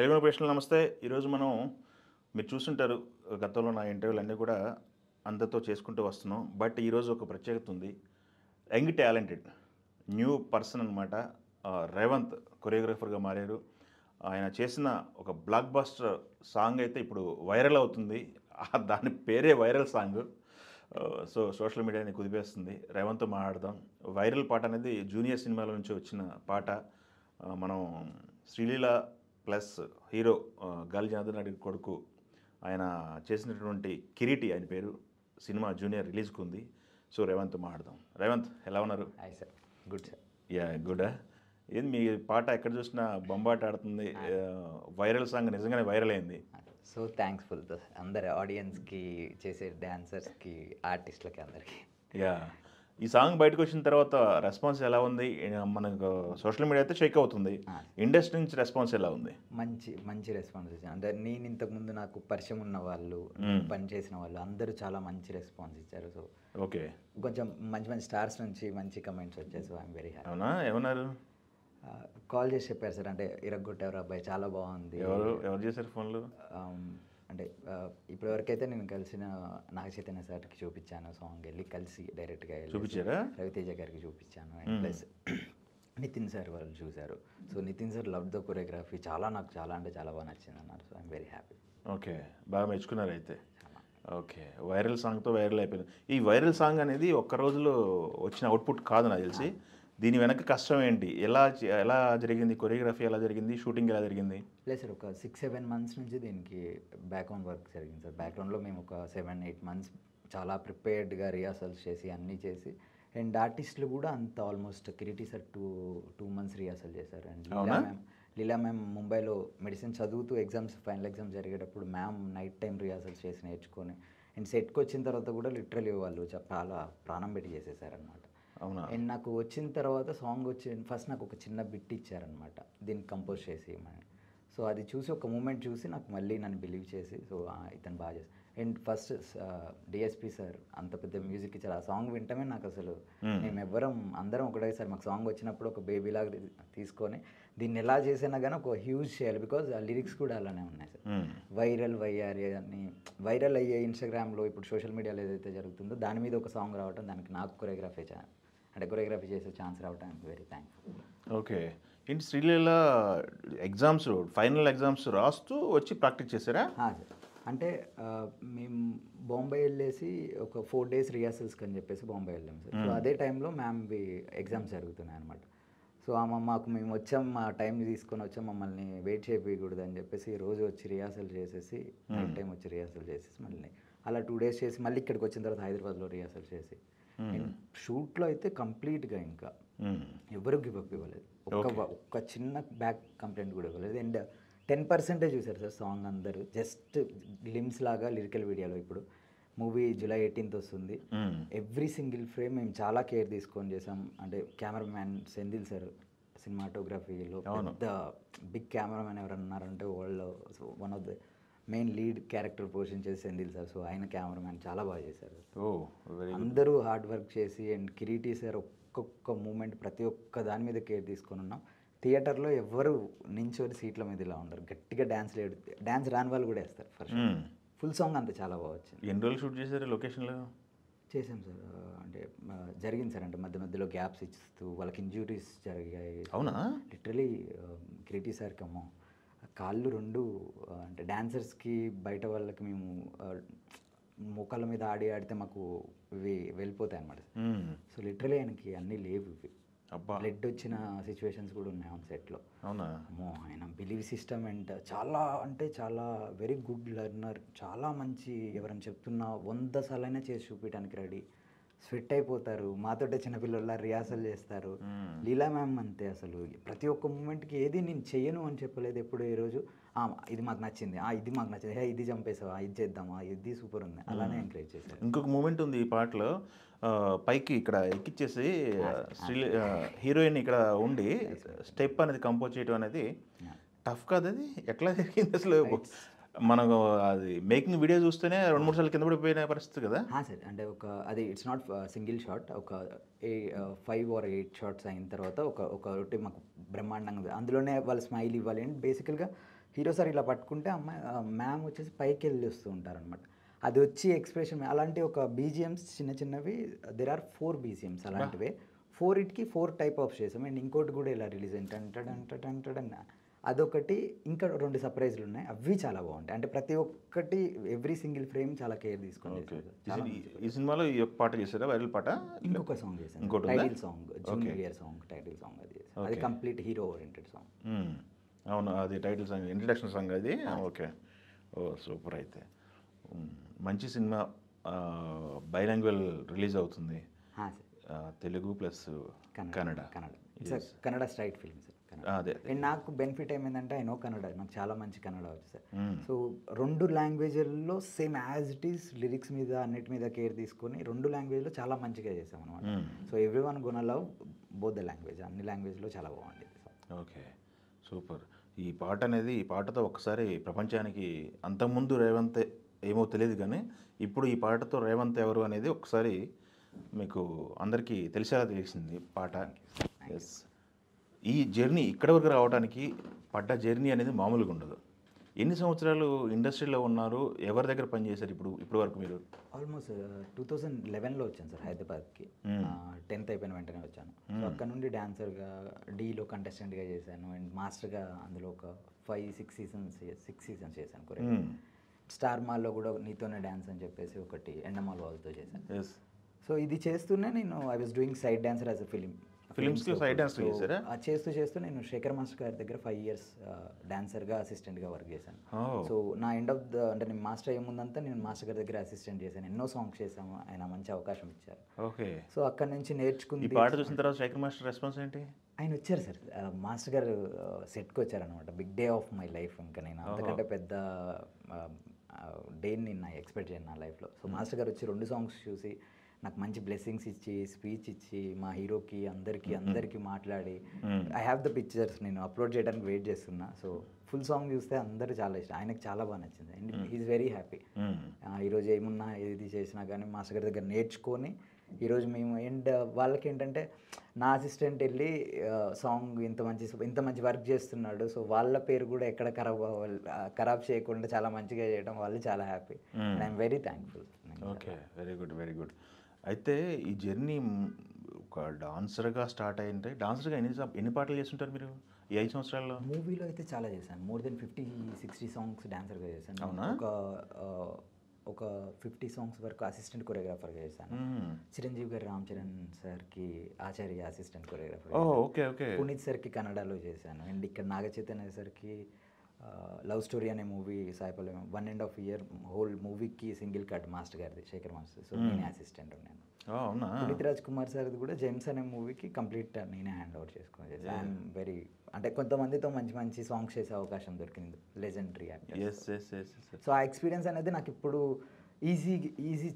తెలుగు ప్రశ్నలు నమస్తే. ఈరోజు మనం మీరు చూసుంటారు గతంలో నా ఇంటర్వ్యూలు అన్నీ కూడా అందరితో చేసుకుంటూ వస్తున్నాం. బట్ ఈరోజు ఒక ప్రత్యేకత ఉంది. యంగ్ టాలెంటెడ్ న్యూ పర్సన్ అనమాట. రేవంత్ కొరియోగ్రాఫర్గా మారారు. ఆయన చేసిన ఒక బ్లాక్ బస్టర్ సాంగ్ అయితే ఇప్పుడు వైరల్ అవుతుంది. దాని పేరే వైరల్ సాంగ్. సో సోషల్ మీడియాని కుదిపేస్తుంది. రేవంత్తో మాట్లాడదాం. వైరల్ పాట అనేది జూనియర్ సినిమాలో నుంచి వచ్చిన పాట. మనం శ్రీలీల ప్లస్ హీరో గాలి జనార్దన్ రెడ్డి కొడుకు ఆయన చేసినటువంటి కిరీటి ఆయన పేరు. సినిమా జూనియర్ రిలీజ్కి ఉంది. సో రేవంత్ మాట్లాడదాం. రేవంత్ ఎలా ఉన్నారు? Hi sir, good sir. Yeah good. ఏంది మీ పాట ఎక్కడ చూసినా బొంబాట ఆడుతుంది. వైరల్ సాంగ్ నిజంగానే వైరల్ అయింది. సో థ్యాంక్స్ఫుల్ అందరి ఆడియన్స్కి, చేసే డాన్సర్స్కి, ఆర్టిస్టులకి, అందరికీ. యా ఈ సాంగ్ బయటకు వచ్చిన తర్వాత రెస్పాన్స్ ఎలా ఉంది? మనకు సోషల్ మీడియా అయితే షేక్ అవుతుంది. ఇండస్ట్రీ నుంచి రెస్పాన్స్ ఎలా ఉంది? మంచి మంచి రెస్పాన్స్ ఇచ్చాను. అంటే నేను ఇంతకుముందు నాకు పరిచయం ఉన్న వాళ్ళు, పని చేసిన వాళ్ళు అందరూ చాలా మంచి రెస్పాన్స్ ఇచ్చారు. సో ఓకే, కొంచెం మంచి మంచి స్టార్స్ నుంచి మంచి కమెంట్స్ వచ్చాయి. So I'm very happy. అవునా? ఏమన్నారు? కాల్ చేసి చెప్పారు సార్, అంటే ఇరగ్గొట్టేవారు అబ్బాయి, చాలా బాగుంది. ఎవరు చేశారు ఫోన్లు? అంటే ఇప్పటివరకైతే నేను కలిసిన నాగ చైతన్య సార్కి చూపించాను సాంగ్, వెళ్ళి కలిసి డైరెక్ట్గా చూపించారా? రవితేజ గారికి చూపించాను. అండ్ ప్లస్ నితిన్ సార్ వాళ్ళు చూశారు. So Nitin sir love the choreography, నాకు చాలా అంటే చాలా బాగా నచ్చింది అన్నారు. So I'm very happy. Okay, బాగా మెచ్చుకున్నారు అయితే. ఓకే, వైరల్ సాంగ్తో వైరల్ అయిపోయింది. ఈ వైరల్ సాంగ్ అనేది ఒక్క రోజులో వచ్చిన అవుట్పుట్ కాదు నాకు తెలిసి. దీని వెనక కష్టం ఏంటి? ఎలా జరిగింది? కొరియోగ్రఫీ ఎలా జరిగింది? షూటింగ్ ఎలా జరిగింది? లేదు సార్, ఒక 6-7 months నుంచి దీనికి బ్యాక్గ్రౌండ్ వర్క్ జరిగింది సార్. బ్యాక్గ్రౌండ్లో మేము ఒక 7-8 months చాలా ప్రిపేర్డ్గా రిహార్సల్స్ చేసి అన్నీ చేసి, అండ్ ఆర్టిస్టులు కూడా అంత almost Kiriti sir 2 months rehearsal చేశారు. అండ్ లీలా మ్యామ్ ముంబైలో మెడిసిన్ చదువుతూ ఫైనల్ ఎగ్జామ్స్ జరిగేటప్పుడు మ్యామ్ నైట్ టైం రిహార్సల్స్ చేసి నేర్చుకొని, అండ్ సెట్కి వచ్చిన తర్వాత కూడా లిటరలీ వాళ్ళు చాలా ప్రాణం పెట్టి చేసేసారనమాట. అవునా? అండ్ నాకు వచ్చిన తర్వాత సాంగ్ ఫస్ట్ నాకు ఒక చిన్న బిట్ ఇచ్చారనమాట, దీన్ని కంపోజ్ చేసి. సో అది చూసి ఒక మూమెంట్ చూసి నాకు మళ్ళీ నన్ను బిలీవ్ చేసి, సో ఇతను బాగా చేసి. అండ్ ఫస్ట్ డిఎస్పి సార్ అంత పెద్ద మ్యూజిక్ ఇచ్చారు. ఆ సాంగ్ వింటమే నాకు అసలు, మేము అందరం ఒకటేసారి మాకు సాంగ్ వచ్చినప్పుడు ఒక బేబీలాగా తీసుకొని దీన్ని ఎలా చేసినా కానీ ఒక హ్యూజ్ చేయాలి. బికాజ్ ఆ లిరిక్స్ కూడా అలానే ఉన్నాయి సార్. వైరల్ వైఆర్ఏ అని వైరల్ అయ్యే ఇన్స్టాగ్రామ్లో ఇప్పుడు సోషల్ మీడియాలో ఏదైతే జరుగుతుందో దాని మీద ఒక సాంగ్ రావటం, దానికి నాకు కొరియోగ్రఫీ చేసే ఛాన్స్ రావటం ఐఎమ్ వెరీ థ్యాంక్ఫుల్. ఓకే, ఏంటి శ్రీలీల ఫైనల్ ఎగ్జామ్స్ రాస్తూ వచ్చి ప్రాక్టీస్ చేశారా? సార్, అంటే మేము బాంబే వెళ్ళేసి ఒక 4 days రిహార్సల్స్కి అని చెప్పేసి బాంబే వెళ్ళాం సార్. సో అదే టైంలో మ్యామ్వి ఎగ్జామ్స్ జరుగుతున్నాయి అనమాట. సో మేము వచ్చాం, మా టైం తీసుకొని వచ్చాం, మమ్మల్ని వెయిట్ చేయకూడదు అని చెప్పేసి రోజు వచ్చి రిహార్సల్ చేసేసి, నైట్ టైం వచ్చి రిహార్సల్ చేసేసి మళ్ళీ అలా 2 days చేసి మళ్ళీ ఇక్కడికి వచ్చిన తర్వాత హైదరాబాద్లో రిహార్సల్ చేసి, షూట్లో అయితే కంప్లీట్గా ఇంకా ఎవరు గివప్ ఇవ్వలేదు. ఒక్క చిన్న బ్యాక్ కంప్లైంట్ కూడా ఇవ్వలేదు. అండ్ 10% చూశారు సార్ సాంగ్ అందరూ. జస్ట్ గ్లిమ్స్ లాగా లిరికల్ వీడియోలో. ఇప్పుడు మూవీ July 18th వస్తుంది. ఎవ్రీ సింగిల్ ఫ్రేమ్ మేము చాలా కేర్ తీసుకొని చేసాం. అంటే కెమెరామ్యాన్ సెంధిల్ సార్ సినిమాటోగ్రఫీలో పెద్ద బిగ్ కెమెరామ్యాన్ ఎవరన్నా ఉన్నారంటే వరల్డ్లో one of the main lead character portion చేసి సెంధిల్ సార్. సో ఆయన కెమెరామ్యాన్ చాలా బాగా చేశారు. అందరూ హార్డ్ వర్క్ చేసి, అండ్ కిరీటి సార్ ఒక్కొక్క మూమెంట్ ప్రతి ఒక్క దాని మీద కేర్ తీసుకొని ఉన్నాం. థియేటర్లో ఎవరు నించోని సీట్ల మీద ఇలా ఉండరు, గట్టిగా డ్యాన్స్ రాని వాళ్ళు కూడా వేస్తారు. ఫుల్ సాంగ్ అంతా చాలా బాగా వచ్చింది. ఎన్ని రోజులు షూట్ చేశారు లొకేషన్లో? చేసాం సార్, అంటే జరిగింది సార్. అంటే మధ్యలో గ్యాప్స్ ఇస్తూ వాళ్ళకి ఇంజ్యూరీస్ జరిగాయి. అవునా? లిటరలీ కిరీటి సార్కి అమ్మో కాళ్ళు 2 అంటే డాన్సర్స్కి బయట వాళ్ళకి మేము మోకాళ్ళ మీద ఆడితే మాకు ఇవి వెళ్ళిపోతాయి అన్నమాట. సో లిటరలీ ఆయనకి అన్నీ లేవు, ఇవి బ్లడ్ వచ్చిన సిచ్యువేషన్స్ కూడా ఉన్నాయి ఆన్ సెట్లో. అవునా? అమ్మో, ఆయన బిలీవ్ సిస్టమ్ అండ్ చాలా వెరీ గుడ్ లెర్నర్, చాలా మంచి. ఎవరైనా చెప్తున్నా 100 సార్లైనా చేసి చూపించడానికి రెడీ. స్వెట్ అయిపోతారు, మాతోటే చిన్నపిల్లల రిహార్సల్ చేస్తారు. లీలా మ్యామ్ అంతే, అసలు ప్రతి ఒక్క మూమెంట్కి ఏది నేను చెయ్యను అని చెప్పలేదు ఎప్పుడు. ఏ రోజు ఇది మాకు నచ్చింది, ఇది మాకు నచ్చింది, ఇది చంపేసావా, ఇది చేద్దామా, ఇది సూపర్ ఉంది, అలానే ఎంకరేజ్ చేశారు. ఇంకొక మూమెంట్ ఉంది ఈ పాటలో, పైకి ఇక్కడ ఎక్కిచ్చేసి హీరోయిన్ ఇక్కడ ఉండి స్టెప్ అనేది కంపోజ్ చేయడం అనేది టఫ్ కాదు. అది ఎట్లా జరిగింది అసలు? మనకు అది మేకింగ్ వీడియో చూస్తేనే 2-3 సార్లు కింద పడిపోయిన పరిస్థితి కదా సార్. అంటే అది ఇట్స్ నాట్ సింగిల్ షాట్, ఒక 5 or 8 షాట్స్ అయిన తర్వాత ఒకటి మాకు బ్రహ్మాండంగా, అందులోనే వాళ్ళు స్మైల్ ఇవ్వాలి. అండ్ బేసికల్గా హీరో సార్ ఇలా పట్టుకుంటే అమ్మాయి మ్యామ్ వచ్చేసి పైకి వెళ్ళి వస్తూ ఉంటారనమాట. అది వచ్చి ఎక్స్ప్రెషన్ అలాంటి ఒక బీజిఎమ్స్ చిన్న చిన్నవి దెర్ ఆర్ 4 బీజిఎమ్స్ అలాంటివే. 4 4 టైప్ ఆఫ్ చేసాం. అండ్ ఇంకోటి కూడా ఇలా రిలీజ్ అయింది టంటడన్ అదొకటి. ఇంకా 2 సర్ప్రైజ్లు ఉన్నాయి, అవి చాలా బాగుంటాయి. అంటే ప్రతి ఒక్కటి ఎవ్రీ సింగిల్ ఫ్రేమ్ చాలా కేర్ తీసుకొని చేశారు. చాలా ఈ సినిమాలో ఈ ఒక్క పాట చేశారా, వైరల్ పాట? ఇంకొక సాంగ్ చేశాను, ఇంకోటి ఉందా? Title song, junior song, title song అది చేశాను. అది కంప్లీట్ హీరో ఓరియంటెడ్ సాంగ్. అవును, అది టైటిల్ సాంగ్, ఇంట్రడక్షన్ సాంగ్ అది. Okay, oh super. అయితే మంచి సినిమా, బైలాంగ్వల్ రిలీజ్ అవుతుంది, Telugu plus Kannada. Kannada straight film sir. అదే. అండ్ నాకు బెనిఫిట్ ఏమైందంటే ఐ నో కన్నడ, నాకు చాలా మంచి కన్నడ వచ్చు సార్. సో 2 లాంగ్వేజ్ల్లో same as it is lyrics మీద అన్నిటి మీద కేర్ తీసుకొని 2 లాంగ్వేజ్లో చాలా మంచిగా చేసాం అనమాట. So every one gonna love both the language, అన్ని లాంగ్వేజ్లో చాలా బాగుండేది. Okay, super. ఈ పాట అనేది, ఈ పాటతో ఒకసారి ప్రపంచానికి, అంతకుముందు రేవంత్ ఏమో తెలియదు కానీ ఇప్పుడు ఈ పాటతో రేవంత్ ఎవరు అనేది ఒకసారి మీకు అందరికీ తెలిసేలా తెలిసింది పాట. ఎస్, ఈ జర్నీ ఇక్కడ వరకు రావడానికి పడ్డ జర్నీ అనేది మామూలుగా ఉండదు. ఎన్ని సంవత్సరాలు ఇండస్ట్రీలో ఉన్నారు, ఎవరి దగ్గర పనిచేశారు ఇప్పుడు వరకు మీరు? ఆల్మోస్ట్ 2011లో వచ్చాను సార్ హైదరాబాద్కి. 10th అయిపోయిన వెంటనే వచ్చాను. సో అక్కడ నుండి డాన్సర్గా, డీలో కంటెస్టెంట్గా చేశాను. అండ్ మాస్టర్గా అందులో ఒక 6 సీజన్స్ చేశాను కొరియా. స్టార్ మాల్లో కూడా నీతోనే డ్యాన్స్ అని చెప్పేసి ఒకటి ఎండమాల్ వాళ్ళతో చేశాను. సో ఇది చేస్తూనే నేను I was doing side dancer as a ఫిలిమ్స్కి సైడ్ డాన్స్ చేశారా? చేస్తూ నేను శేఖర్ మాస్టర్ గారి దగ్గర 5 years డాన్సర్గా, అసిస్టెంట్గా వర్క్ చేశాను. సో నా ఎండ్ ఆఫ్ అంటే నేను మాస్టర్ అయ్యేముందంతా నేను మాస్టర్ గారి దగ్గర అసిస్టెంట్ చేశాను. ఎన్నో సాంగ్స్ చేశాము, ఆయన మంచి అవకాశం ఇచ్చారు. ఓకే. సో అక్కడ నుంచి నేర్చుకుంది. ఈ పాట చూసిన తర్వాత శేఖర్ మాస్టర్ రెస్పాన్స్ ఏంటి? ఆయన వచ్చారు సార్, మాస్టర్ గారు సెట్కి వచ్చారనమాట. Big day of my life. ఇంకా నేను అంతకంటే పెద్ద డేని నేను ఎక్స్పెక్ట్ చేయను నా లైఫ్లో. సో మాస్టర్ గారు వచ్చి 2 songs చూసి నాకు మంచి బ్లెస్సింగ్స్ ఇచ్చి, స్పీచ్ ఇచ్చి, మా హీరోకి అందరికీ మాట్లాడి, ఐ హ్యావ్ ద పిక్చర్స్, నేను అప్లోడ్ చేయడానికి వెయిట్ చేస్తున్నా. సో ఫుల్ సాంగ్ చూస్తే అందరూ చాలా ఇష్టం, ఆయనకు చాలా బాగా నచ్చింది. And he's very happy. ఈరోజు ఏమున్నా ఏది చేసినా కానీ మాస్టర్ గారి దగ్గర నేర్చుకొని ఈరోజు మేము. అండ్ వాళ్ళకి ఏంటంటే నా అసిస్టెంట్ వెళ్ళి సాంగ్ ఇంత మంచి వర్క్ చేస్తున్నాడు, సో వాళ్ళ పేరు కూడా ఎక్కడ ఖరాబ్ చేయకుండా చాలా మంచిగా చేయడం, వాళ్ళు చాలా happy. And I'm very thankful. Okay, very good, very good. అయితే ఈ జర్నీ ఒక డాన్సర్గా స్టార్ట్ అయ్యింటే, డాన్సర్గా ఎన్ని పాటలు చేస్తుంటారు మీరు ఈ 5 సంవత్సరాల్లో? మూవీలో అయితే చాలా చేశాను, మోర్ దెన్ 50-60 songs డాన్సర్గా చేశాను. అవునా? ఒక 50 songs వరకు అసిస్టెంట్ కొరియోగ్రాఫర్గా చేశాను. చిరంజీవి గారు రామ్ చరణ్ సార్కి Acharya assistant choreographer. Okay, okay. Puneeth సార్కి కన్నడలో చేశాను. అండ్ ఇక్కడ నాగ చైతన్య సార్కి లవ్ స్టోరీ అనే మూవీ సాయిపల్లి 1.5 year హోల్ మూవీకి సింగిల్ కట్ మాస్టర్ గారిది, శేఖర్ మాస్టర్. సో నేనే అసిస్టెంట్ ఉన్నాను. పునీత్ రాజ్ కుమార్ సార్ది కూడా జేమ్స్ అనే మూవీకి కంప్లీట్ నేనే హ్యాండ్ ఓవర్ చేసుకుని. ఐఎమ్ వెరీ, అంటే కొంతమందితో మంచి సాంగ్స్ చేసే అవకాశం దొరికింది, లెజెండరీ యాక్టర్స్. సో ఆ ఎక్స్పీరియన్స్ అనేది నాకు ఇప్పుడు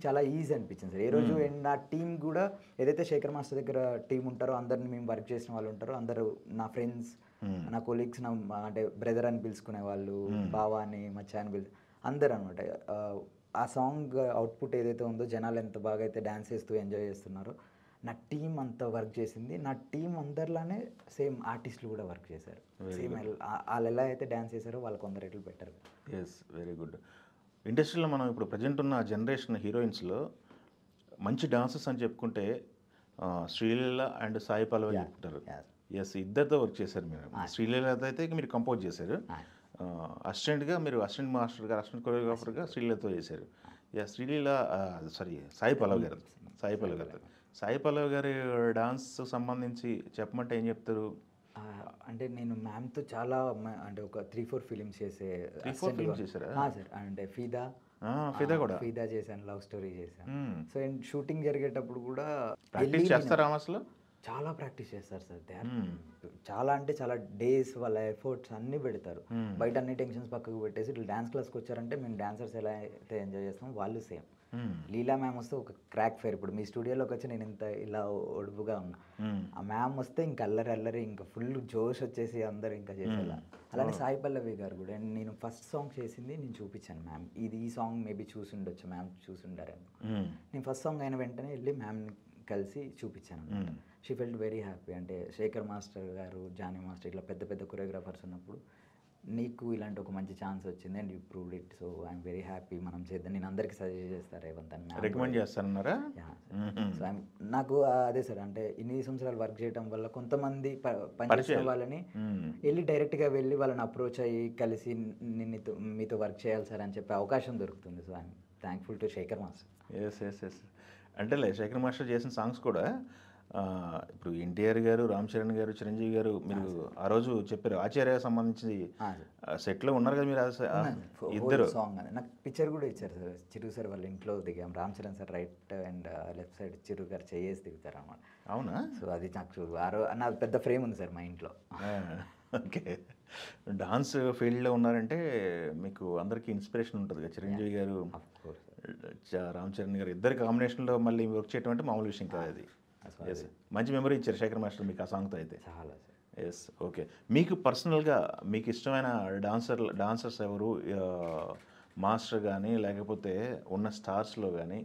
చాలా ఈజీ అనిపించింది సార్. ఏ రోజు నా టీం కూడా ఏదైతే శేఖర్ మాస్టర్ దగ్గర టీం ఉంటారో, అందరిని మేము వర్క్ చేసిన వాళ్ళు ఉంటారో, అందరూ నా ఫ్రెండ్స్, నా కొలీగ్స్, అంటే బ్రదర్ అని పిలుచుకునే వాళ్ళు, బావా అని, మచ్చా అని అందరు అనమాట. ఆ సాంగ్ అవుట్పుట్ ఏదైతే ఉందో, జనాలు ఎంత బాగా అయితే డ్యాన్స్ చేస్తూ ఎంజాయ్ చేస్తున్నారో, నా టీం అంత వర్క్ చేసింది. నా టీం అందరిలానే సేమ్ ఆర్టిస్టులు కూడా వర్క్ చేశారు. సేమ్ వాళ్ళు ఎలా అయితే డ్యాన్స్ చేశారో వాళ్ళకి 100 రెట్లు బెటర్. Yes, very good. ఇండస్ట్రీలో మనం ఇప్పుడు ప్రజెంట్ ఉన్న జనరేషన్ హీరోయిన్స్లో మంచి డాన్సర్స్ అని చెప్పుకుంటే శ్రీలీల అండ్ సాయి పల్లవి చెప్తారు. ఎస్, ఇద్దరితో వర్క్ చేశారు మీరు. శ్రీలీలతో అయితే మీరు కంపోజ్ చేశారు, అసిస్టెంట్గా మీరు అసిస్టెంట్ మాస్టర్గా, అసిస్టెంట్ కొరియోగ్రాఫర్గా శ్రీలీలతో చేశారు. శ్రీలీల సాయి పల్లవి గారు. సాయి పల్లవి గారి డాన్స్ సంబంధించి చెప్పమంటే ఏం చెప్తారు? అంటే నేను మ్యామ్తో చాలా, అంటే ఒక 3-4 ఫిలిమ్స్ చేసే. 3-4 ఫిలిమ్స్ చేశారా? సార్, అంటే ఫీదా చేశాను, లవ్ స్టోరీ చేశాను. సో అండ్ షూటింగ్ జరిగేటప్పుడు కూడా ప్రాక్టీస్ చేస్తారా అసలు? చాలా ప్రాక్టీస్ చేస్తారు సార్. దే ఆర్ చాలా, అంటే చాలా డేస్ వాళ్ళ ఎఫర్ట్స్ అన్నీ పెడతారు. బయట అన్ని టెన్షన్స్ పక్కకు పెట్టేసి ఇట్లా డ్యాన్స్ క్లాస్కి వచ్చారంటే మేము డాన్సర్స్ ఎలా అయితే ఎంజాయ్ చేస్తాం, వాళ్ళు సేమ్. లీలా మ్యామ్ వస్తే ఒక క్రాక్ ఫైర్. ఇప్పుడు మీ స్టూడియోలోకి వచ్చి నేను ఇంత ఇలా ఒడుపుగా ఉన్నా, ఆ మ్యామ్ వస్తే ఇంకా అల్లరి ఇంకా ఫుల్ జోష్ వచ్చేసి అందరు ఇంకా చేసేలా. అలానే సాయి పల్లవి గారు కూడా. నేను ఫస్ట్ సాంగ్ చేసింది నేను చూపించాను మ్యామ్, ఈ సాంగ్ మేబీ చూసుండొచ్చు, మ్యామ్ చూసుండారేమో. నేను ఫస్ట్ సాంగ్ అయిన వెంటనే వెళ్ళి మ్యామ్ని కలిసి చూపించాను. She felt very happy. అంటే శేఖర్ మాస్టర్ గారు, జానీ మాస్టర్, ఇట్లా పెద్ద కొరియోగ్రాఫర్స్ ఉన్నప్పుడు నీకు ఇలాంటి ఒక మంచి ఛాన్స్ వచ్చింది and you proved it, so I'm very happy, మనం చేద్దాం. నేను అందరికీ సజెస్ట్ చేస్తాను రేవంత్ అని. రికమెండ్ చేస్తారన్నారా? సో నాకు అదే సార్, అంటే ఇన్ని సంవత్సరాలు వర్క్ చేయడం వల్ల కొంతమంది పనిచేసిన వాళ్ళని వెళ్ళి డైరెక్ట్గా వెళ్ళి వాళ్ళని అప్రోచ్ అయ్యి కలిసి మీతో వర్క్ చేయాలి సార్ అని చెప్పే అవకాశం దొరుకుతుంది. So I'm thankful to Shekhar master. Yes అంటే శేఖర్ మాస్టర్ చేసిన సాంగ్స్ కూడా ఇప్పుడు ఎన్టీఆర్ గారు, రామ్ చరణ్ గారు, చిరంజీవి గారు, మీరు ఆ రోజు చెప్పారు ఆచార్య సంబంధించి సెట్లో ఉన్నారు కదా మీరు ఇద్దరు. సాంగ్ నాకు పిక్చర్ కూడా ఇచ్చారు సార్, చిరు సార్ వాళ్ళ ఇంట్లో దిగాం. Ram Charan sir right and left side, Chiru గారు చేసి దిగుతారు అన్నమాట. అవునా? సో అది నాకు నా పెద్ద ఫ్రేమ్ ఉంది సార్ మా ఇంట్లో. ఓకే, డాన్స్ ఫీల్డ్లో ఉన్నారంటే మీకు అందరికీ ఇన్స్పిరేషన్ ఉంటుంది కదా. చిరంజీవి గారు, రామ్ చరణ్ గారు ఇద్దరు కాంబినేషన్లో మళ్ళీ వర్క్ చేయడం అంటే మామూలు విషయం కాదు అది. మంచి మెమరీ ఇచ్చారు శేఖర్ మాస్టర్ మీకు ఆ సాంగ్తో అయితే. చాలా. Yes, okay. మీకు పర్సనల్గా మీకు ఇష్టమైన డాన్సర్స్ ఎవరు? మాస్టర్ కానీ లేకపోతే ఉన్న స్టార్స్లో కానీ?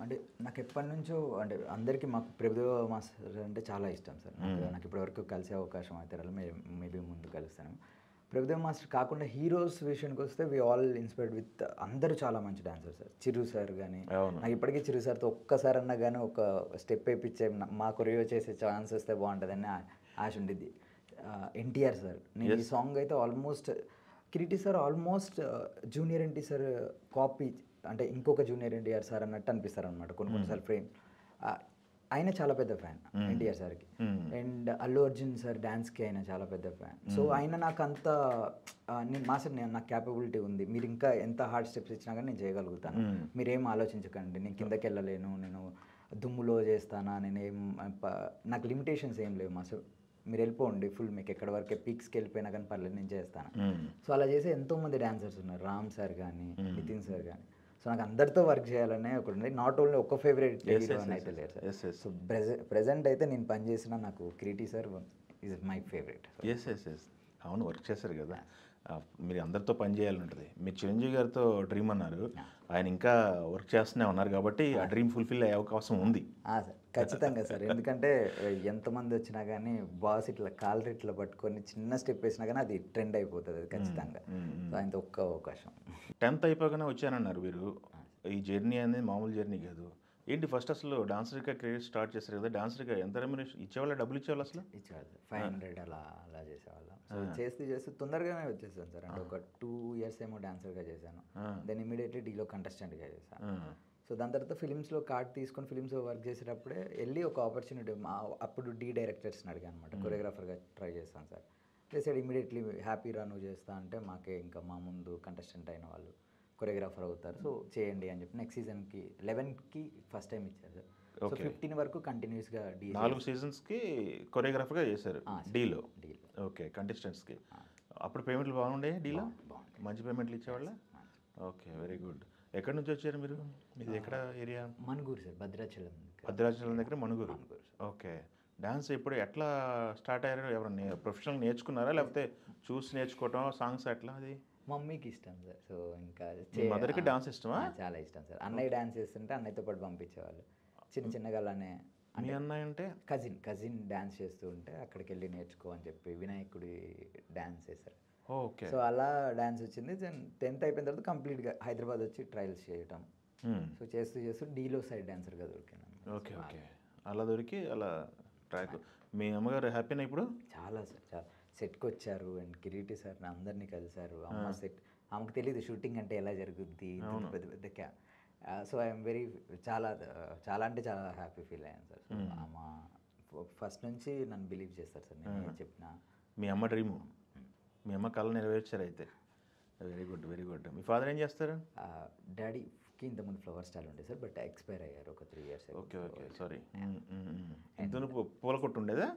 అంటే నాకు ఎప్పటి నుంచో, అంటే అందరికీ మాకు ప్రభుదేవ మాస్టర్ అంటే చాలా ఇష్టం సార్. నాకు ఇప్పటివరకు కలిసే అవకాశం అయితే రాలేదు, మేబీ ముందు కలుస్తాను. ప్రభుదేవ మాస్టర్ కాకుండా హీరోస్ విషయానికి వస్తే వి ఆల్ ఇన్స్పైర్డ్ విత్, అందరూ చాలా మంచి డాన్సర్ సార్. చిరు సార్ కానీ, నాకు ఇప్పటికీ చిరు సార్తో ఒక్కసారి అన్నా కానీ ఒక స్టెప్ వేయించే మా కొరియో చేసే ఛాన్స్ వస్తే బాగుంటుందని ఆశ ఉండిద్ది. ఎన్టీఆర్ సార్, నేను ఈ సాంగ్ అయితే almost Kiriti sir almost junior NT sir copy, అంటే ఇంకొక జూనియర్ ఎన్టీఆర్ సార్ అన్నట్టు అనిపిస్తారు అనమాట కొన్నిసార్లు ఫ్రేమ్. ఆయన చాలా పెద్ద ఫ్యాన్ ఎన్టీఆర్ సార్కి. అండ్ అల్లు అర్జున్ సార్ డ్యాన్స్కి ఆయన చాలా పెద్ద ఫ్యాన్. సో ఆయన నాకు అంత మాస్టర్, నాకు క్యాపబిలిటీ ఉంది, మీరు ఇంకా ఎంత హార్డ్ స్టెప్స్ ఇచ్చినా కానీ నేను చేయగలుగుతాను, మీరేం ఆలోచించకండి, నేను కిందకి వెళ్ళలేను, నేను దుమ్ములో చేస్తానా, నాకు లిమిటేషన్స్ ఏం లేవు మాస్టర్, మీరు వెళ్ళిపోండి ఫుల్, మీకు ఎక్కడి వరకే పీక్స్కి వెళ్ళిపోయినా కానీ పర్లేదు నేను చేస్తాను. సో అలా చేసే ఎంతోమంది డాన్సర్స్ ఉన్నారు, రామ్ సార్ కానీ, నితిన్ సార్ కానీ. సో నాకు అందరితో వర్క్ చేయాలనే ఒకటి ఉంది, నాట్ ఓన్లీ ఒక ఫేవరెట్ హీరో అని అయితే లేదు సార్. సో ప్రెజెంట్ అయితే నేను పనిచేసిన నాకు Kiriti sir is my favourite. Yes అవును, వర్క్ చేశారు కదా, మీరు అందరితో పని చేయాలని ఉంటుంది. మీరు చిరంజీవి గారితో డ్రీమ్ అన్నారు, ఆయన ఇంకా వర్క్ చేస్తూనే ఉన్నారు కాబట్టి ఆ డ్రీమ్ ఫుల్ఫిల్ అయ్యే అవకాశం ఉంది. సార్ ఖచ్చితంగా సార్, ఎందుకంటే ఎంతమంది వచ్చినా కానీ బాస్ ఇట్లా కాలర్ ఇట్లా పట్టుకొని చిన్న స్టెప్ వేసినా కానీ అది ట్రెండ్ అయిపోతుంది, అది ఖచ్చితంగా. ఆయనతో ఒక్క అవకాశం. 10th అయిపోగానే వచ్చానన్నారు మీరు. ఈ జర్నీ అనేది మామూలు జర్నీ కాదు. ఏంటి ఫస్ట్ అసలు డాన్సర్గా కెరీర్ స్టార్ట్ చేశారు కదా, డాన్సర్గా ఎంత రెమ్యునరేషన్ ఇచ్చేవాళ్ళ, డబ్బులు ఇచ్చేవాళ్ళు అసలు? ఇచ్చేవాళ్ళు 500 అలా చేసేవాళ్ళం. సో చేస్తూ తొందరగానే వచ్చేసాను సార్, అంటే ఒక 2 years ఏమో డాన్సర్గా చేశాను, దెన్ ఇమీడియట్లీ డీలో కంటెస్టెంట్గా చేశాను. సో దాని తర్వాత ఫిలిమ్స్లో కార్డ్ తీసుకొని ఫిలిమ్స్లో వర్క్ చేసేటప్పుడే వెళ్ళి ఒక ఆపర్చునిటీ, అప్పుడు డైరెక్టర్స్ని అడిగాను అనమాట, కొరియోగ్రాఫర్గా ట్రై చేస్తాను సార్. చేసాడు ఇమీడియట్లీ, హ్యాపీ రా నువ్వు చేస్తా అంటే, మాకే ఇంకా మా ముందు కంటెస్టెంట్ అయిన వాళ్ళు కొరియోగ్రాఫర్ అవుతారు, సో చేయండి అని చెప్పి నెక్స్ట్ సీజన్కి 11కి ఫస్ట్ టైం ఇచ్చారు సార్. సో 15 వరకు కంటిన్యూస్గా 4 సీజన్స్కి కొరియోగ్రాఫర్గా చేశారు డీలో. ఓకే, కంటెస్టెంట్స్కి. అప్పుడు పేమెంట్లు బాగుండే డీలో? మంచి పేమెంట్లు ఇచ్చేవాళ్ళ? Okay, very good. ఎక్కడి నుంచి వచ్చారు మీరు? మీది ఎక్కడ ఏరియా? మణుగూరు సార్, భద్రాచలం దగ్గర మణుగూరు. ఓకే, డాన్స్ ఇప్పుడు ఎట్లా స్టార్ట్ అయ్యారు? ఎవరైనా ప్రొఫెషనల్ నేర్చుకున్నారా లేకపోతే చూసి నేర్చుకోవటం సాంగ్స్ ఎట్లా? అది మమ్మీకి ఇష్టం సార్. సో ఇంకా మదర్కి డాన్స్ ఇష్టమా? చాలా ఇష్టం సార్. అన్నయ్య డాన్స్ చేస్తుంటే అన్నయ్యతో పాటు పంపించేవాళ్ళు చిన్నగా. అలానే మీ అన్నయ్య అంటే కజిన్ డాన్స్ చేస్తూ ఉంటే అక్కడికి వెళ్ళి నేర్చుకో అని చెప్పి వినాయకుడి డాన్స్ చేశారు. ఓకే, సో అలా డాన్స్ వచ్చింది. 10th అయిపోయిన తర్వాత కంప్లీట్గా హైదరాబాద్ వచ్చి ట్రయల్స్ చేయటం. సో చేస్తూ డీలో సైడ్ డాన్సర్గా దొరికాను. ఓకే, అలా దొరికి అలా ట్రాక్. మీ అమ్మగారు హ్యాపీనా ఇప్పుడు? చాలా సార్, చాలా. సెట్కి వచ్చారు అండ్ కిరీటి సార్ అందరినీ కలిశారు. అమ్మ సెట్, ఆమెకు తెలియదు షూటింగ్ అంటే ఎలా జరుగుద్ది, పెద్ద పెద్ద సో ఐఎమ్ వెరీ చాలా అంటే చాలా హ్యాపీ ఫీల్ అయ్యాను సార్. అమ్మ ఫస్ట్ నుంచి నన్ను బిలీవ్ చేస్తారు సార్, నేను చెప్పిన. మీ అమ్మ డ్రీమ్, మీ అమ్మ కళ నెరవేర్చారు అయితే. Very good. మీ ఫాదర్ ఏం చేస్తారు? డాడీకి ఇంతకుముందు ఫ్లవర్ స్టాల్ ఉండే సార్, బట్ ఎక్స్పైర్ అయ్యారు ఒక 3 years. Okay, sorry. ఇంతకు పూల కొట్టు ఉండేదా?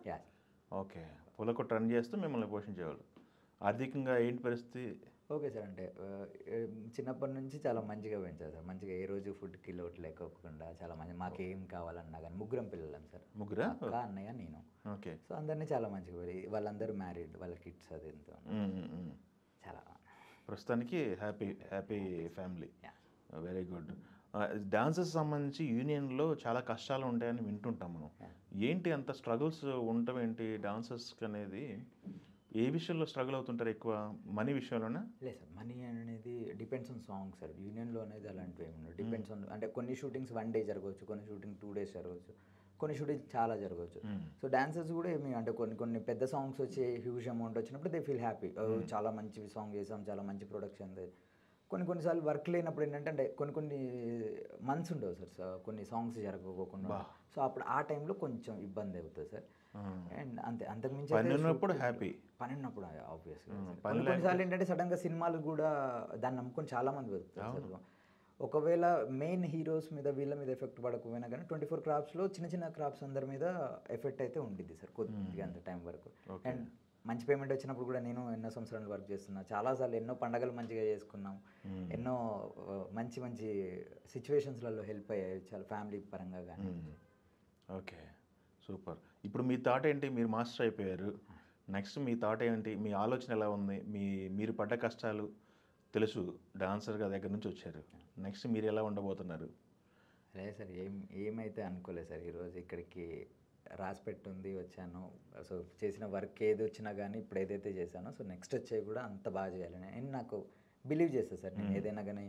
ఓకే, పూల కొట్టు రన్ చేస్తూ మిమ్మల్ని పోషించేవాళ్ళు. ఆర్థికంగా ఏంటి పరిస్థితి? ఓకే సార్, అంటే చిన్నప్పటి నుంచి చాలా మంచిగా పెంచారు సార్, మంచిగా ఏ రోజు ఫుడ్కి లోటు లేకోకుండా చాలా మంచి. మాకేం కావాలన్నా కానీ ముగ్గురం పిల్లలం సార్, అక్క, అన్నయ్య, నేను. ఓకే, సో అందరినీ చాలా మంచిగా, వాళ్ళందరూ మ్యారీడ్, వాళ్ళ కిడ్స్ అది ఎంతో చాలా. ప్రస్తుతానికి happy family. Very good. Dances సంబంధించి యూనియన్లో చాలా కష్టాలు ఉంటాయని వింటుంటాం మనం. ఏంటి అంత స్ట్రగుల్స్ ఉండటం ఏంటి డాన్సర్స్కి అనేది? ఏ విషయంలో స్ట్రగుల్ అవుతుంటారు ఎక్కువ? మనీ విషయంలోనా? లేదు సార్, మనీ అనేది డిపెండ్స్ ఆన్ సాంగ్ సార్. యూనియన్లో అనేది అలాంటివి ఏమి ఉండవు. డిపెండ్స్ ఆన్, అంటే కొన్ని షూటింగ్స్ 1 డే జరగవచ్చు, కొన్ని షూటింగ్ 2 డేస్ జరగవచ్చు, కొన్ని షూటింగ్ చాలా జరగవచ్చు. సో డాన్సర్స్ కూడా ఏమి అంటే కొన్ని కొన్ని పెద్ద సాంగ్స్ వచ్చి హ్యూజ్ అమౌంట్ వచ్చినప్పుడు దే ఫీల్ హ్యాపీ, చాలా మంచి సాంగ్ చేసాం, చాలా మంచి ప్రొడక్షన్. కొన్ని కొన్నిసార్లు వర్క్ లేనప్పుడు ఏంటంటే అంటే కొన్ని కొన్ని మంత్స్ ఉండవు సార్, కొన్ని సాంగ్స్ జరగకోకుండా. సో అప్పుడు ఆ టైంలో కొంచెం ఇబ్బంది అవుతుంది సార్. అండ్ అంతే, అంతకుమించి పని ఉన్నప్పుడు హ్యాపీ. పని ఉన్నప్పుడు ఆబ్వియస్గా పని కొన్ని కొన్నిసార్లు ఏంటంటే సడన్గా సినిమాలు కూడా దాన్ని నమ్ముకొని చాలా మంది వెళ్తారు సార్. ఒకవేళ మెయిన్ హీరోస్ మీద వీళ్ళ మీద ఎఫెక్ట్ పడకపోయినా కానీ 24 క్రాప్స్లో చిన్న చిన్న క్రాప్స్ అందరి మీద ఎఫెక్ట్ అయితే ఉండిద్ది సార్ కొద్దిగా అంత టైం వరకు. అండ్ మంచి పేమెంట్ వచ్చినప్పుడు కూడా నేను ఎన్నో సంవత్సరాలు వర్క్ చేస్తున్నా, చాలాసార్లు ఎన్నో పండగలు మంచిగా చేసుకున్నాం, ఎన్నో మంచి మంచి సిచ్యువేషన్స్లలో హెల్ప్ అయ్యాయి చాలా ఫ్యామిలీ పరంగా కానీ. Okay, super. ఇప్పుడు మీ థాట్ ఏంటి? మీరు మాస్టర్ అయిపోయారు, నెక్స్ట్ మీ థాట్ ఏంటి? మీ ఆలోచన ఎలా ఉంది? మీరు పడ్డ కష్టాలు తెలుసు, డాన్సర్గా దగ్గర నుంచి వచ్చారు, నెక్స్ట్ మీరు ఎలా ఉండబోతున్నారు? లేదు సార్, ఏమైతే అనుకోలేదు సార్. ఈరోజు ఇక్కడికి రాసి పెట్టుంది, వచ్చాను. సో చేసిన వర్క్ ఏది వచ్చినా కానీ ఇప్పుడు ఏదైతే చేశానో సో నెక్స్ట్ వచ్చేవి కూడా అంత బాగా చేయాలని అండ్ నాకు బిలీవ్ చేస్తాను సార్. నేను ఏదైనా కానీ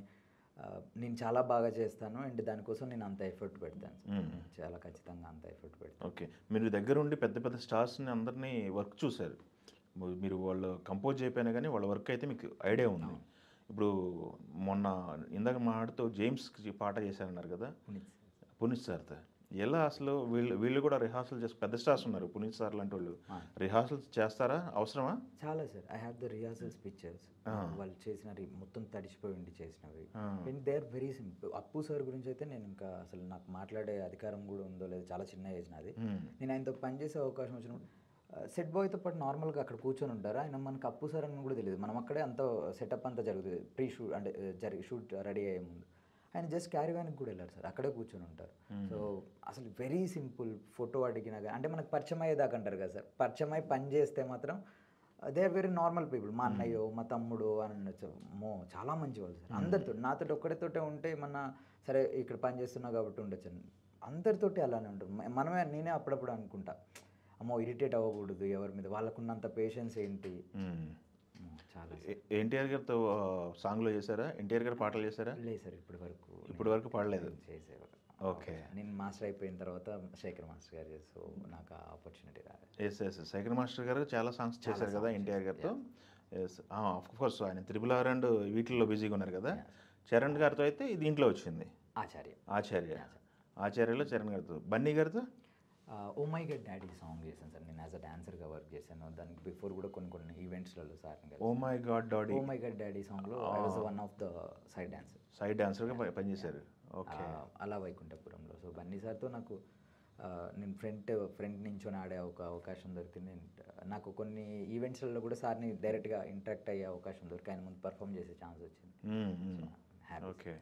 నేను చాలా బాగా చేస్తాను అండ్ దానికోసం నేను అంత ఎఫర్ట్ పెడతాను సార్. చాలా ఖచ్చితంగా అంత ఎఫర్ట్ పెడతాను. ఓకే, మీరు దగ్గర ఉండి పెద్ద పెద్ద స్టార్స్ని అందరినీ వర్క్ చూశారు, మీరు వాళ్ళు కంపోజ్ చేయకపోయినా కానీ వాళ్ళ వర్క్ అయితే మీకు ఐడియా ఉంది. ఇప్పుడు మొన్న ఇందాక మాట్లాడుతూ జేమ్స్కి పాట చేశారన్నారు కదా పునీత్ సార్తో, ఎలా అసలు వీళ్ళు కూడా రిహార్సల్ చేసి పెద్ద స్టార్స్ ఉన్నారు, పునీత్ సార్ లాంటి వాళ్ళు రిహార్సల్ చేస్తారా? అవసరమా? చాలా sir. I have the rehearsals pictures, వాళ్ళు చేసిన మొత్తం తడిచిపోయి ఉండి చేసినవి. And they are very simple. Appu sir గురించి అయితే నేను ఇంకా అసలు నాకు మాట్లాడే అధికారం కూడా ఉందో లేదో, చాలా చిన్న ఏజ్ నాది. నేను ఆయనతో పనిచేసే అవకాశం వచ్చినప్పుడు సెట్ బాయ్తో పాటు నార్మల్గా అక్కడ కూర్చొని ఉంటారు ఆయన. మనకు అప్పు సార్ అని కూడా తెలియదు, మనం అక్కడే అంత సెటప్ అంతా జరుగుతుంది ప్రీ షూట్ అంటే షూట్ రెడీ అయ్యే ముందు. ఆయన జస్ట్ క్యారీ వ్యాన్కి కూడా వెళ్ళారు సార్, అక్కడే కూర్చొని ఉంటారు. సో అసలు వెరీ సింపుల్. ఫోటో అడిగినా కానీ అంటే మనకు పరిచయం అయ్యేదాకా అంటారు కదా సార్, పరిచయం అయ్యి పని చేస్తే మాత్రం they are very normal people. మా అన్నయ్యో మా తమ్ముడు అని అనొచ్చు, చాలా మంచి వాళ్ళు సార్. అందరితో, నాతో ఒక్కడితోటే ఉంటే ఏమన్నా సరే ఇక్కడ పని చేస్తున్నా కాబట్టి ఉండొచ్చు, అందరితోటి అలానే ఉంటారు. నేనే అప్పుడప్పుడు అనుకుంటా, అమ్మో ఇరిటేట్ అవ్వకూడదు ఎవరి మీద, వాళ్ళకున్నంత పేషెన్స్ ఏంటి. చాలా ఎన్టీఆర్ గారితో సాంగ్లో చేశారా? ఎన్టీఆర్ గారు పాటలు చేశారా? లేదు సార్, ఇప్పటి వరకు పాడలేదు. చేసేవారు. ఓకే, నేను మాస్టర్ అయిపోయిన తర్వాత శేఖర్ మాస్టర్ గారు చేసి, సో నాకు ఆ ఆపర్చునిటీ రాలేదు. ఎస్ శేఖర్ మాస్టర్ గారు చాలా సాంగ్స్ చేశారు కదా ఎన్టీఆర్ గారితో. ఎస్, ఆఫ్ కోర్స్ ఆయన త్రిబుల్ ఆర్ అండ్ వీటిల్లో బిజీగా ఉన్నారు కదా. చరణ్ గారితో అయితే దీంట్లో వచ్చింది ఆచార్యలో చరణ్ గారితో. బన్నీ గారితో oh my god daddy song చేశాను సార్. నేను యాజ్ అ డాన్సర్గా వర్క్ చేశాను. దానికి బిఫోర్ కూడా కొన్ని ఈవెంట్స్లలో sir oh my god daddy సాంగ్లో I was one of the side డాన్సర్గా పనిచేశారు. ఓకే, అలా వైకుంఠపురంలో. సో బన్నీ సార్తో నాకు నేను ఫ్రంట్ నించొని ఆడే ఒక అవకాశం దొరికింది. నాకు కొన్ని ఈవెంట్స్లలో కూడా సార్ని డైరెక్ట్గా ఇంటరాక్ట్ అయ్యే అవకాశం దొరికి ఆయన ముందు పర్ఫామ్ చేసే ఛాన్స్ వచ్చింది. Okay,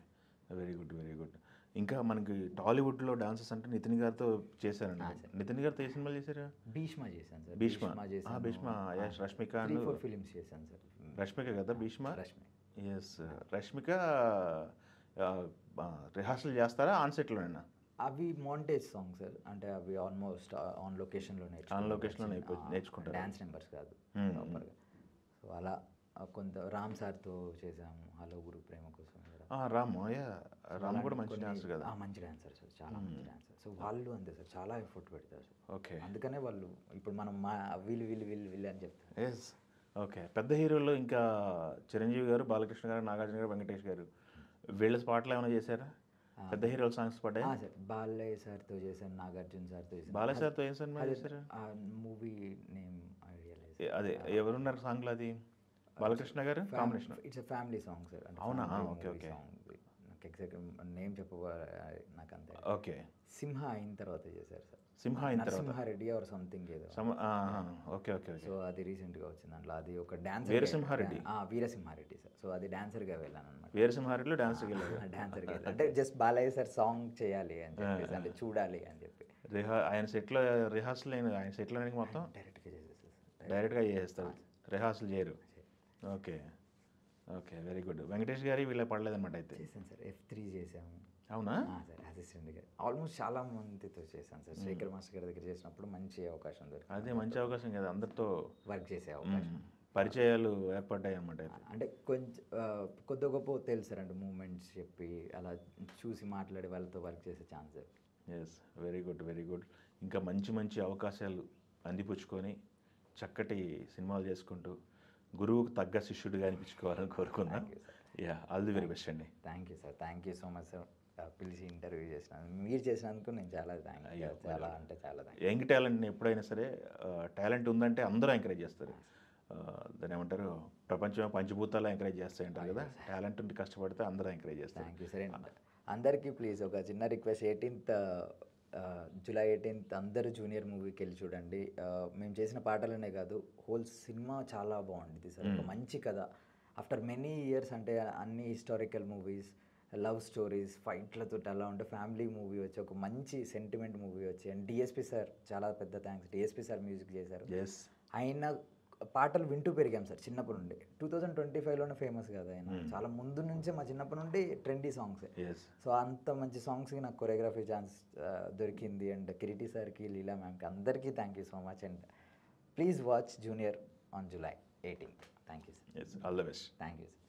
very good. ఇంకా మనకి టాలీవుడ్లో డాన్సర్స్ అంటే నితిన్ గారితో చేశారండి. నితిన్ గారితో ఏ సినిమాలు చేశారు? భీష్మ చేశాను సార్. భీష్మ రష్మిక 3-4 ఫిలిమ్స్ చేశాను సార్. రష్మిక కదా భీష్మ? ఎస్, రష్మిక రిహార్సల్ చేస్తారా ఆన్ సెట్లోనైనా? అవి మోంటేజ్ సాంగ్ సార్, అంటే అవి ఆల్మోస్ట్ ఆన్ లొకేషన్లో నేర్చుకుంటారు, డాన్స్ నెంబర్స్ కాదు ప్రాపర్గా. సో అలా కొంత రామ్ సార్తో చేసాము, హలో గురు ప్రేమ కోసం. రామ్ కూడా మంచి డాన్సర్ కదా. మంచి డాన్సర్ సార్, చాలా మంచి డాన్సర్. సో వాళ్ళు అంతే సార్, చాలా ఎఫర్ట్ పెడతారు సార్. ఓకే, అందుకనే వాళ్ళు ఇప్పుడు మనం వీళ్ళు అని చెప్తారు. Yes, okay. పెద్ద హీరోలు ఇంకా చిరంజీవి గారు, బాలకృష్ణ గారు, నాగార్జున గారు, వెంకటేష్ గారు, వీళ్ళ స్పాట్లో ఏమైనా చేశారా? పెద్ద హీరోల సాంగ్స్ పడ్డాయి సార్. బాలయ్య సార్తో చేశాను, నాగార్జున సార్తో చేశాను. బాలయ్య సార్తో ఏం సినిమా చేశారు? ఆ మూవీ నేమ్ ఐడియా లేదు. అదే ఎవరున్నారు సాంగ్లో? అది బాలకృష్ణ గారు combination. It's family song sir. అవునా? ఓకే, నాకు ఎగ్జాక్ట్ నేమ్ నాకు అంతే. ఓకే, సింహ అయిన తర్వాత చేశారు సార్. సింహారెడ్డి ఆర్ సంథింగ్ ఏదో. ఓకే. సో అది రీసెంట్గా వచ్చింది. దాంట్లో అది ఒక డాన్స్ వీరసింహారెడ్డి సార్. సో అది డాన్సర్గా వెళ్ళాను అనమాట. వీరసింహారెడ్డిలో డాన్సర్గా అంటే జస్ట్ బాలయ్య సార్ సాంగ్ చేయాలి అని చెప్పేసి, అంటే చూడాలి అని చెప్పి ఆయన సెట్లో రిహార్సల్ ఆయన సెట్లో మొత్తం డైరెక్ట్గా చేసేస్తారు, రిహార్సల్ చేయరు. Okay, okay, very good. Venkatesh గారి వీళ్ళ పడలేదన్నమాట అయితే. చేశాను సార్, F3 చేసాము. అవునా? సార్ అసిస్టెంట్గా ఆల్మోస్ట్ చాలా మందితో చేశాను సార్. శేఖర్ మాస్టర్ గారి దగ్గర చేసినప్పుడు మంచి అవకాశం దొరికింది. అదే మంచి అవకాశం కదా, అందరితో వర్క్ చేసే అవకాశం. పరిచయాలు ఏర్పడ్డాయి అన్నమాట అయితే. అంటే కొంచెం కొద్ది గొప్ప తెలుసారండి, మూమెంట్స్ చెప్పి అలా చూసి మాట్లాడే వాళ్ళతో వర్క్ చేసే chance. Yes, very good, very good. ఇంకా మంచి మంచి అవకాశాలు అందిపుచ్చుకొని చక్కటి సినిమాలు చేసుకుంటూ గురువుకు తగ్గ శిష్యుడిగా అనిపించుకోవాలని కోరుకుందాం. Yeah, all the very best అండి. Thank you sir, thank you so much sir. పిలిచి ఇంటర్వ్యూ చేసినందుకు, మీరు చేసినందుకు నేను చాలా చాలా అంటే చాలా యంగ్ టాలెంట్ని ఎప్పుడైనా సరే, టాలెంట్ ఉందంటే అందరూ ఎంకరేజ్ చేస్తారు. దాని ఏమంటారు, ప్రపంచం పంచభూతాలు ఎంకరేజ్ చేస్తాయి అంటారు కదా. టాలెంట్ ఉండి కష్టపడితే అందరూ ఎంకరేజ్ చేస్తారు. Thank you sir. అందరికీ ప్లీజ్ ఒక చిన్న రిక్వెస్ట్, 18th జూలై 18th అందరూ జూనియర్ మూవీకి వెళ్ళి చూడండి. మేము చేసిన పాటలనే కాదు, హోల్ సినిమా చాలా బాగుంటుంది సార్. ఒక మంచి కథ ఆఫ్టర్ మెనీ ఇయర్స్, అంటే అన్ని హిస్టారికల్ మూవీస్, లవ్ స్టోరీస్, ఫైట్లతో అలా ఉంటే ఫ్యామిలీ మూవీ వచ్చి ఒక మంచి సెంటిమెంట్ మూవీ వచ్చి, అండ్ డిఎస్పి సార్ చాలా పెద్ద థ్యాంక్స్. డిఎస్పి సార్ మ్యూజిక్ చేశారు. ఆయన పాటలు వింటూ పెరిగాం సార్ చిన్నప్పటి నుండి. 2025లోనే ఫేమస్ కదా ఆయన. చాలా ముందు నుంచే మా చిన్నప్పటి నుండి ట్రెండీ సాంగ్స్. సో అంత మంచి సాంగ్స్కి నాకు కొరియోగ్రఫీ ఛాన్స్ దొరికింది. అండ్ కిరీటి సార్కి, లీలా మ్యామ్కి, అందరికీ thank you so much. And please watch junior on July 18th. Thank you sir. All the best. Thank you sir.